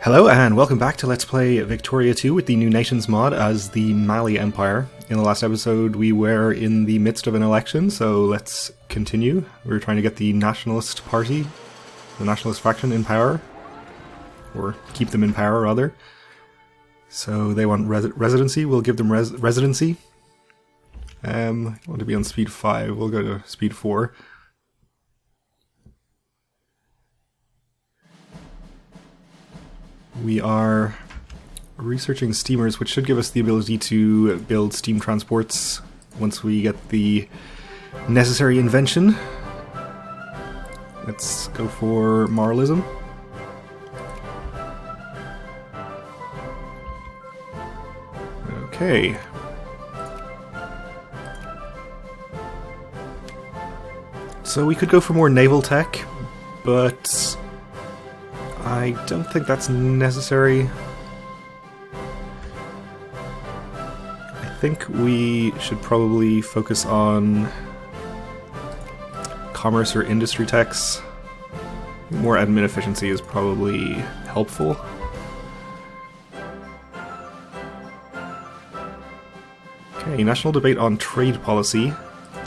Hello and welcome back to Let's Play Victoria 2 with the New Nations mod as the Mali Empire. In the last episode we were in the midst of an election, so let's continue. We're trying to get the Nationalist Party, the Nationalist faction in power. Or keep them in power, rather. So they want residency, we'll give them residency. Want to be on speed 5, we'll go to speed 4. We are researching steamers, which should give us the ability to build steam transports once we get the necessary invention. Let's go for moralism. Okay. So we could go for more naval tech, but I don't think that's necessary. I think we should probably focus on commerce or industry techs. More admin efficiency is probably helpful. Okay, national debate on trade policy.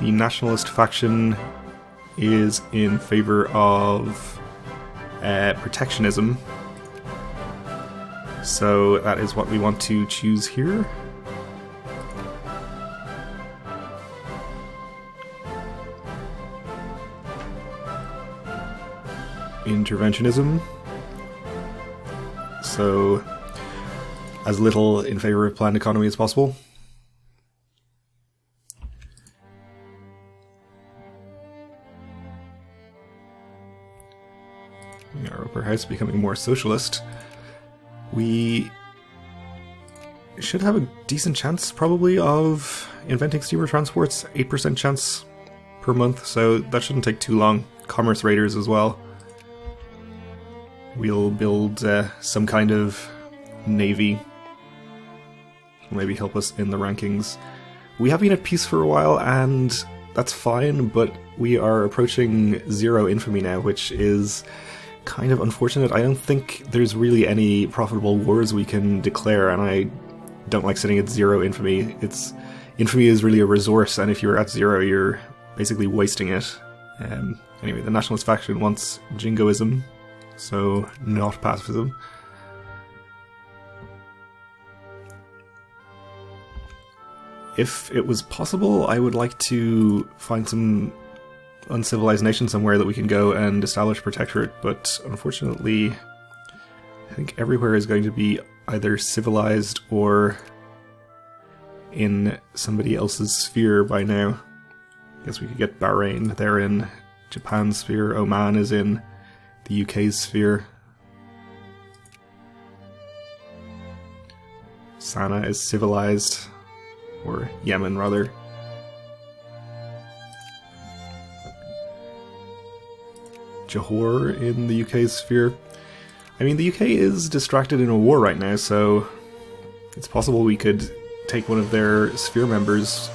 The nationalist faction is in favor of protectionism, so that is what we want to choose here. Interventionism, so as little in favor of planned economy as possible. Our upper house becoming more socialist. We should have a decent chance, probably, of inventing steamer transports. 8% chance per month, so that shouldn't take too long. Commerce raiders as well. We'll build some kind of navy. Maybe help us in the rankings. We have been at peace for a while, and that's fine, but we are approaching 0 infamy now, which is kind of unfortunate. I don't think there's really any profitable wars we can declare, and I don't like sitting at 0 infamy. Infamy is really a resource, and if you're at 0, you're basically wasting it. Anyway, the nationalist faction wants jingoism, so not pacifism. If it was possible, I would like to find some uncivilized nation somewhere that we can go and establish protectorate, but unfortunately I think everywhere is going to be either civilized or in somebody else's sphere by now. I guess we could get Bahrain, they're in Japan's sphere, Oman is in the UK's sphere. Sana is civilized, or Yemen rather. Johor in the UK's sphere. I mean, the UK is distracted in a war right now, so it's possible we could take one of their sphere members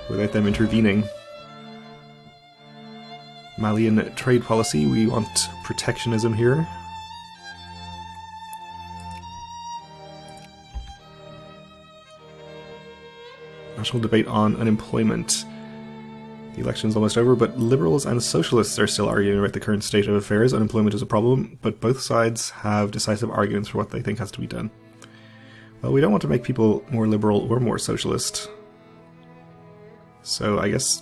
without them intervening. Malian trade policy, we want protectionism here. National debate on unemployment. The election's almost over, but liberals and socialists are still arguing about the current state of affairs. Unemployment is a problem, but both sides have decisive arguments for what they think has to be done. Well, we don't want to make people more liberal or more socialist. So I guess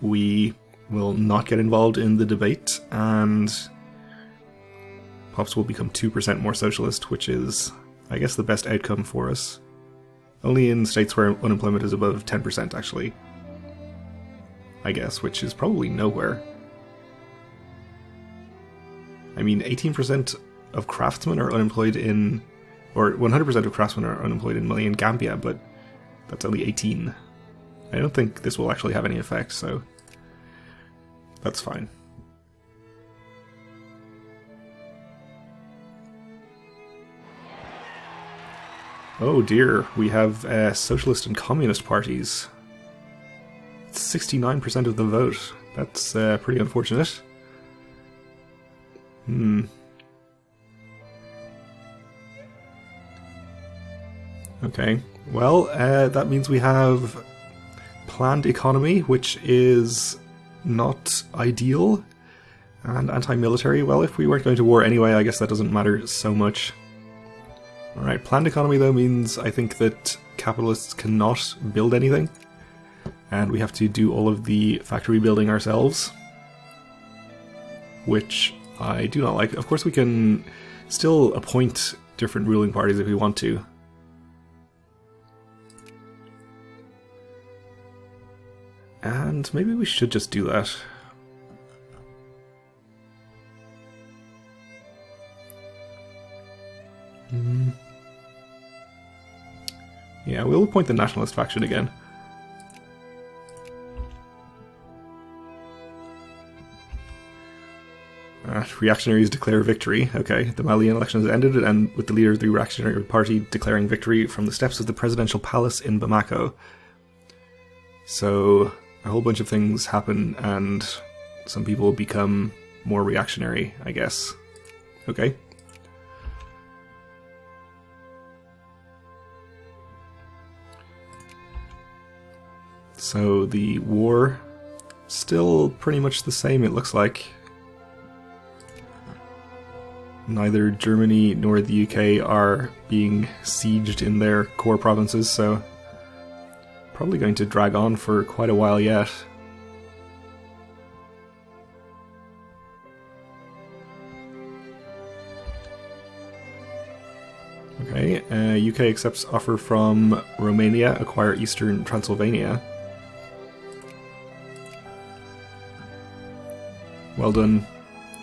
we will not get involved in the debate, and Pops will become 2% more socialist, which is, I guess, the best outcome for us. Only in states where unemployment is above 10%, actually. I guess, which is probably nowhere. I mean, 18% of craftsmen are unemployed in, or 100% of craftsmen are unemployed in Mali and Gambia, but that's only 18. I don't think this will actually have any effect, so that's fine. Oh dear, we have socialist and communist parties. 69% of the vote. That's pretty unfortunate. Okay, well, that means we have planned economy, which is not ideal, and anti-military. Well, if we weren't going to war anyway, I guess that doesn't matter so much. Alright, planned economy though means I think that capitalists cannot build anything, and we have to do all of the factory building ourselves, which I do not like. Of course we can still appoint different ruling parties if we want to. And maybe we should just do that. Yeah, we'll appoint the nationalist faction again. Reactionaries declare victory. Okay, the Malian election has ended, and with the leader of the Reactionary Party declaring victory from the steps of the presidential palace in Bamako. So a whole bunch of things happen, and some people become more reactionary, I guess. Okay. So the war, still pretty much the same, it looks like. Neither Germany nor the UK are being sieged in their core provinces, so probably going to drag on for quite a while yet. Okay, UK accepts offer from Romania, acquire eastern Transylvania. Well done,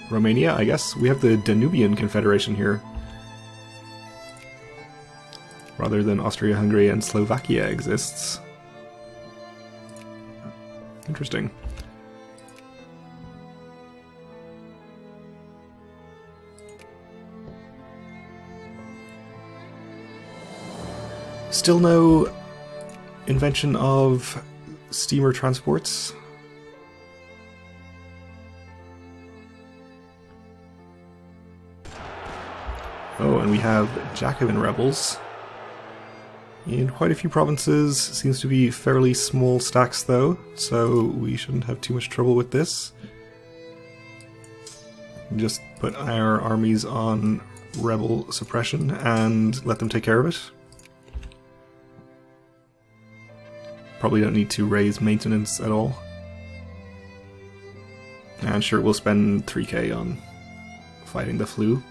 Romania, I guess. We have the Danubian Confederation here, rather than Austria-Hungary and Slovakia exists. Interesting. Still no invention of steamer transports. Oh, and we have Jacobin rebels in quite a few provinces. Seems to be fairly small stacks though, so we shouldn't have too much trouble with this. Just put our armies on rebel suppression and let them take care of it. Probably don't need to raise maintenance at all. And sure, we'll spend 3k on fighting the flu.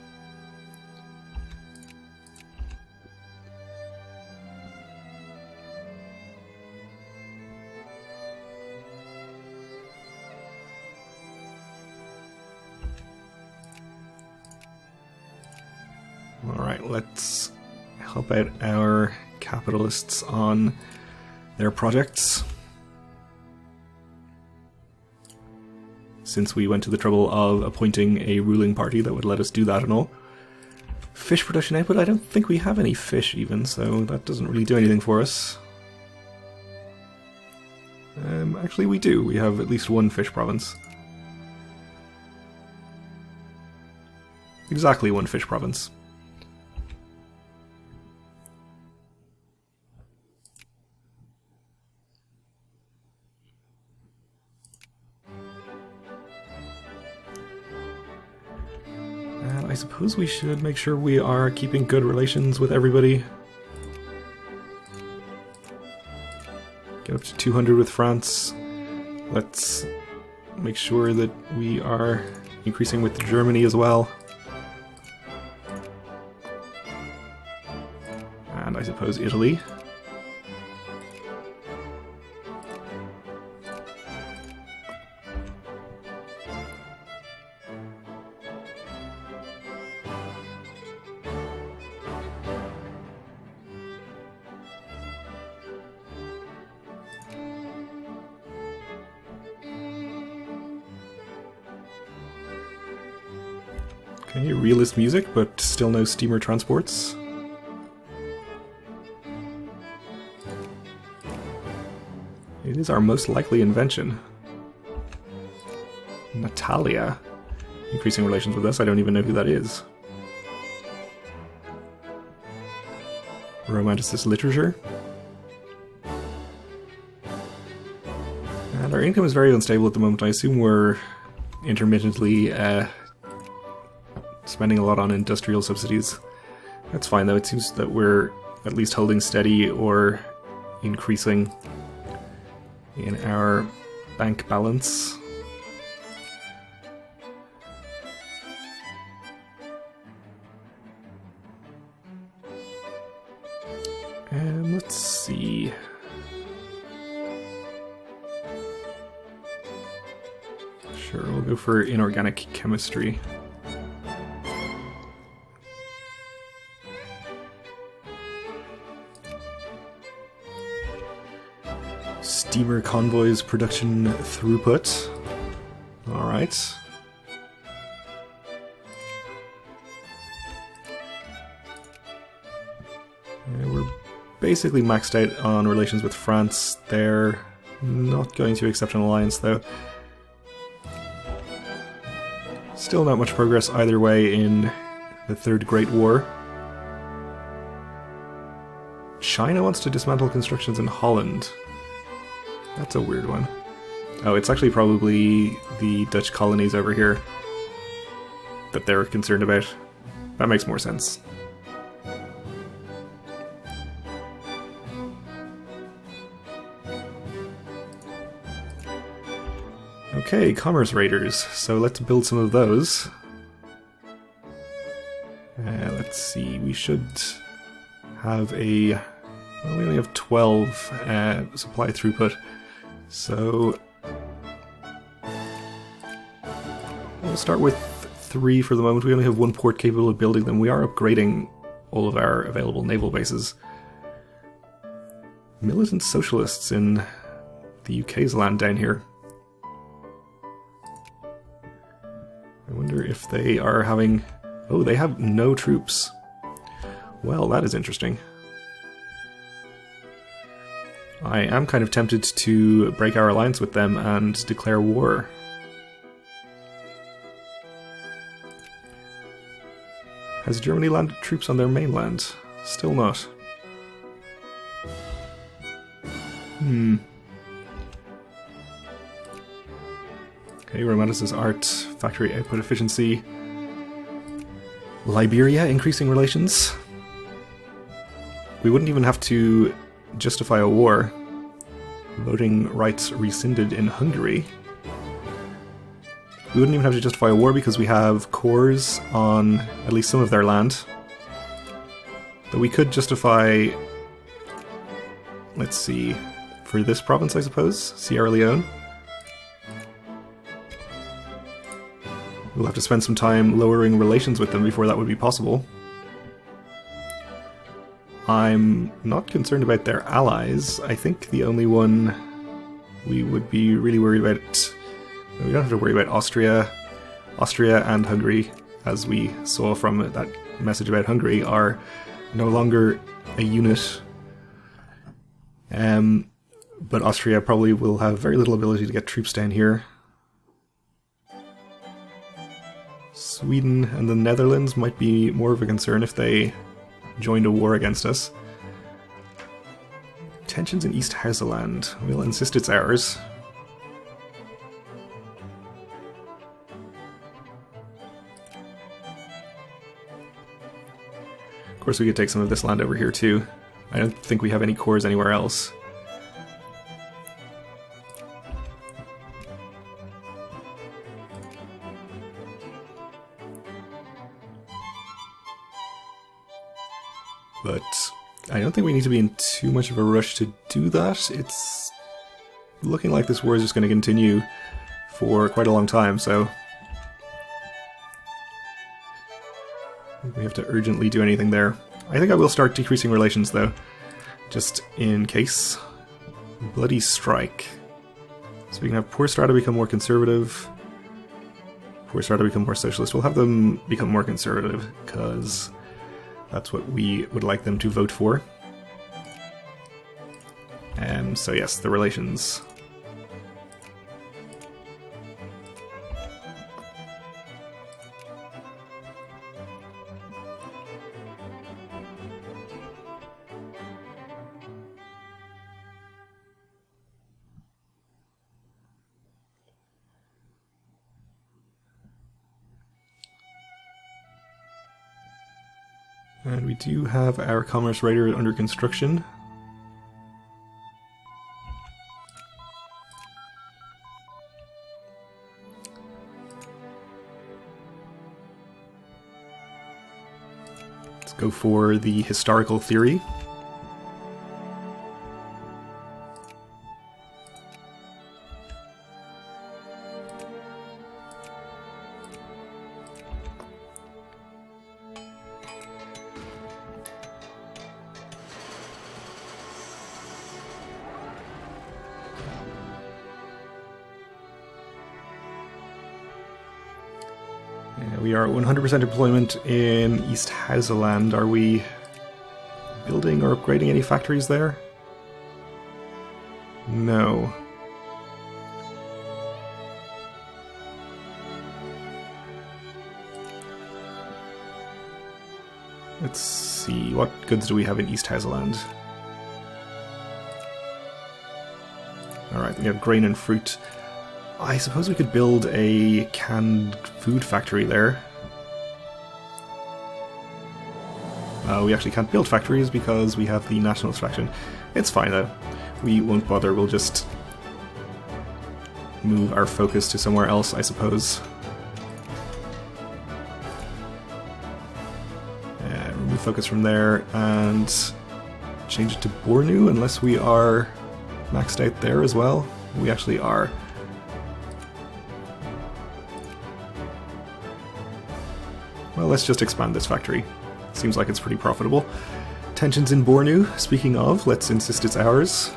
Alright, let's help out our capitalists on their projects. Since we went to the trouble of appointing a ruling party that would let us do that and all. Fish production output, I don't think we have any fish even, so that doesn't really do anything for us. Actually we do, we have at least one fish province. Exactly one fish province. I suppose we should make sure we are keeping good relations with everybody. Get up to 200 with France. Let's make sure that we are increasing with Germany as well. And I suppose Italy. Okay, realist music, but still no steamer transports. It is our most likely invention. Natalia. Increasing relations with us, I don't even know who that is. Romanticist literature. And our income is very unstable at the moment. I assume we're intermittently spending a lot on industrial subsidies. That's fine though, it seems that we're at least holding steady or increasing in our bank balance. Let's see. Sure, we'll go for inorganic chemistry. Steamer convoys production throughput. Alright. We're basically maxed out on relations with France. They're not going to accept an alliance though. Still not much progress either way in the Third Great War. China wants to dismantle constructions in Holland. That's a weird one. Oh, it's actually probably the Dutch colonies over here that they're concerned about. That makes more sense. Okay, commerce raiders. So let's build some of those. Let's see, we should have a... well, we only have 12 supply throughput. So we'll start with 3 for the moment. We only have 1 port capable of building them. We are upgrading all of our available naval bases. Militant socialists in the UK's land down here. I wonder if they are having... oh, they have no troops. Well, that is interesting. I am kind of tempted to break our alliance with them and declare war. Has Germany landed troops on their mainland? Still not. Okay, Romanticist art, factory output efficiency. Liberia, increasing relations. We wouldn't even have to justify a war. Voting rights rescinded in Hungary. We wouldn't even have to justify a war because we have cores on at least some of their land. But we could justify... let's see... for this province, I suppose? Sierra Leone. We'll have to spend some time lowering relations with them before that would be possible. I'm not concerned about their allies. I think the only one we would be really worried about... we don't have to worry about Austria. Austria and Hungary, as we saw from that message about Hungary, are no longer a unit. But Austria probably will have very little ability to get troops down here. Sweden and the Netherlands might be more of a concern if they joined a war against us. Tensions in East Hausaland. We'll insist it's ours. Of course we could take some of this land over here too. I don't think we have any cores anywhere else. But I don't think we need to be in too much of a rush to do that. It's looking like this war is just going to continue for quite a long time, so we have to urgently do anything there. I think I will start decreasing relations, though, just in case. Bloody strike. So we can have poor strata become more conservative, poor strata become more socialist. We'll have them become more conservative, because that's what we would like them to vote for. So yes, the relations. And we do have our commerce raider under construction. Let's go for the historical theory. We are 100% employment in East Hausaland. Are we building or upgrading any factories there? No. Let's see, what goods do we have in East Hausaland? Alright, we have grain and fruit. I suppose we could build a canned food factory there. We actually can't build factories because we have the national extraction. It's fine though. We won't bother, we'll just move our focus to somewhere else, I suppose. Remove focus from there and change it to Bornu unless we are maxed out there as well. We actually are. Well, let's just expand this factory. Seems like it's pretty profitable. Tensions in Bornu, speaking of, let's insist it's ours.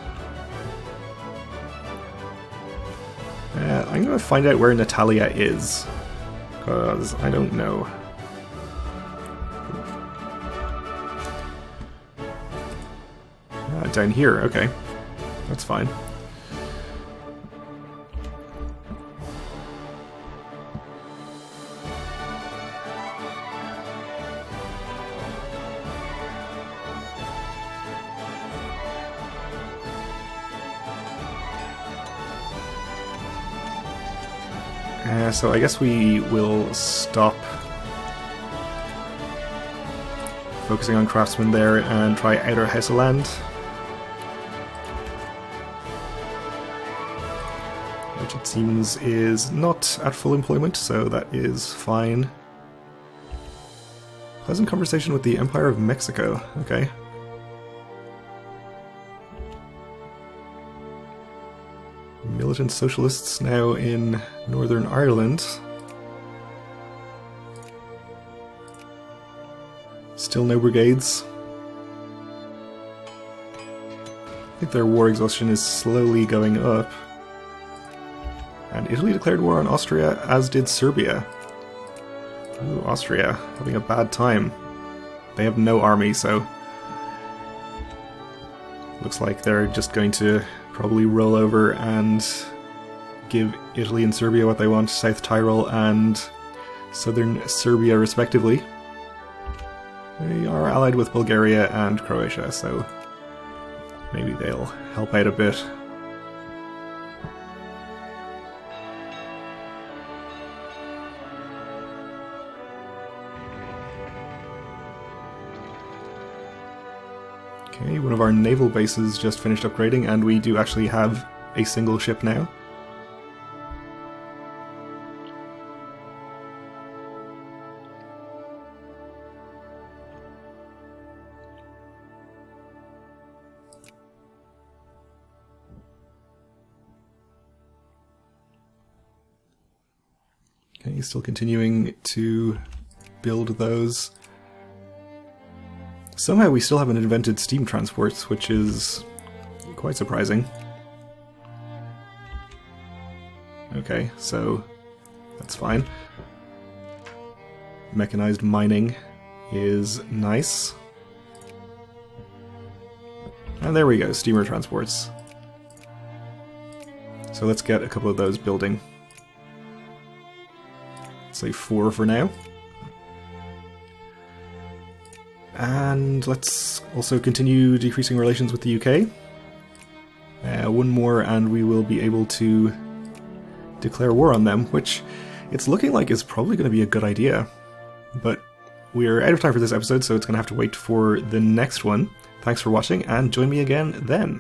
I'm gonna find out where Natalia is, because I don't know. Down here, okay. That's fine. So I guess we will stop focusing on craftsmen there and try Outer Hausaland, which it seems is not at full employment, so that is fine. Pleasant conversation with the Empire of Mexico, okay. Militant socialists now in Northern Ireland. Still no brigades. I think their war exhaustion is slowly going up. And Italy declared war on Austria, as did Serbia. Ooh, Austria, having a bad time. They have no army, so looks like they're just going to probably roll over and give Italy and Serbia what they want, South Tyrol and Southern Serbia respectively. They are allied with Bulgaria and Croatia, so maybe they'll help out a bit. Okay, one of our naval bases just finished upgrading, and we do actually have a single ship now. Okay, still continuing to build those. Somehow we still haven't invented steam transports, which is quite surprising. Okay, so that's fine. Mechanized mining is nice. And there we go, steamer transports. So let's get a couple of those building. Say 4 for now. And let's also continue decreasing relations with the UK. One more and we will be able to declare war on them, which it's looking like is probably going to be a good idea. But we're out of time for this episode, so it's going to have to wait for the next one. Thanks for watching, and join me again then.